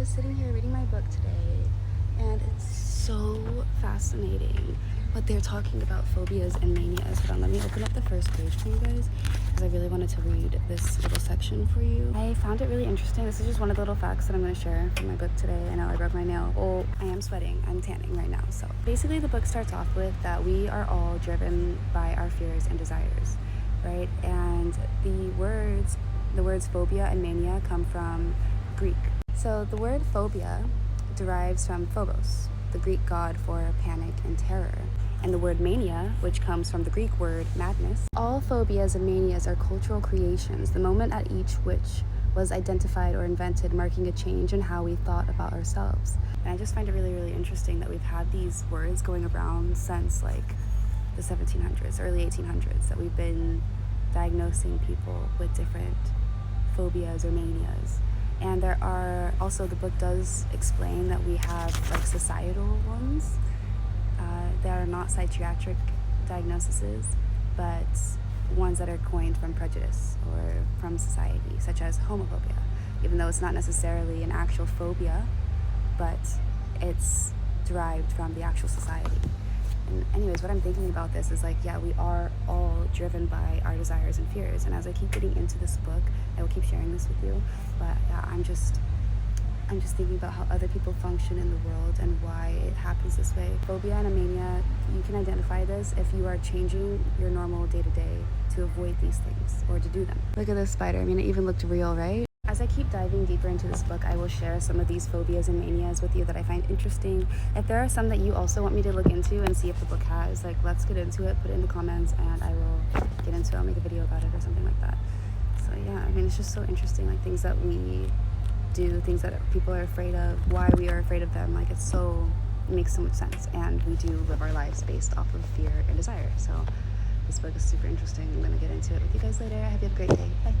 was sitting here reading my book today, and it's so fascinating what they're talking about phobias and manias. Hold on, let me open up the first page for you guys because I really wanted to read this little section for you. I found it really interesting. This is just one of the little facts that I'm going to share from my book today. I know I broke my nail. Oh, I am sweating. I'm tanning right now. So basically the book starts off with that we are all driven by our fears and desires, right? And the words phobia and mania come from Greek. So the word phobia derives from phobos, the Greek god for panic and terror, and the word mania, which comes from the Greek word madness. All phobias and manias are cultural creations, the moment at each which was identified or invented, marking a change in how we thought about ourselves. And I just find it really, really interesting that we've had these words going around since like the 1700s, early 1800s, that we've been diagnosing people with different phobias or manias. And there are also, the book does explain that we have like societal ones. They are not psychiatric diagnoses, but ones that are coined from prejudice or from society, such as homophobia, even though it's not necessarily an actual phobia, but it's derived from the actual society. And anyways, what I'm thinking about this is like, yeah, we are all driven by our desires and fears. And as I keep getting into this book, I will keep sharing this with you. But yeah, I'm just thinking about how other people function in the world and why it happens this way. Phobia and a mania, you can identify this if you are changing your normal day-to-day to avoid these things or to do them. Look at this spider. I mean, it even looked real, right? As I keep diving deeper into this book, I will share some of these phobias and manias with you that I find interesting. If there are some that you also want me to look into and see if the book has, like, let's get into it, put it in the comments, and I will get into it. I'll make a video about it or something like that. So yeah, I mean, it's just so interesting, like things that we do, things that people are afraid of, why we are afraid of them. Like, it makes so much sense, and we do live our lives based off of fear and desire. So this book is super interesting. I'm gonna get into it with you guys later. I hope you have a great day. Bye.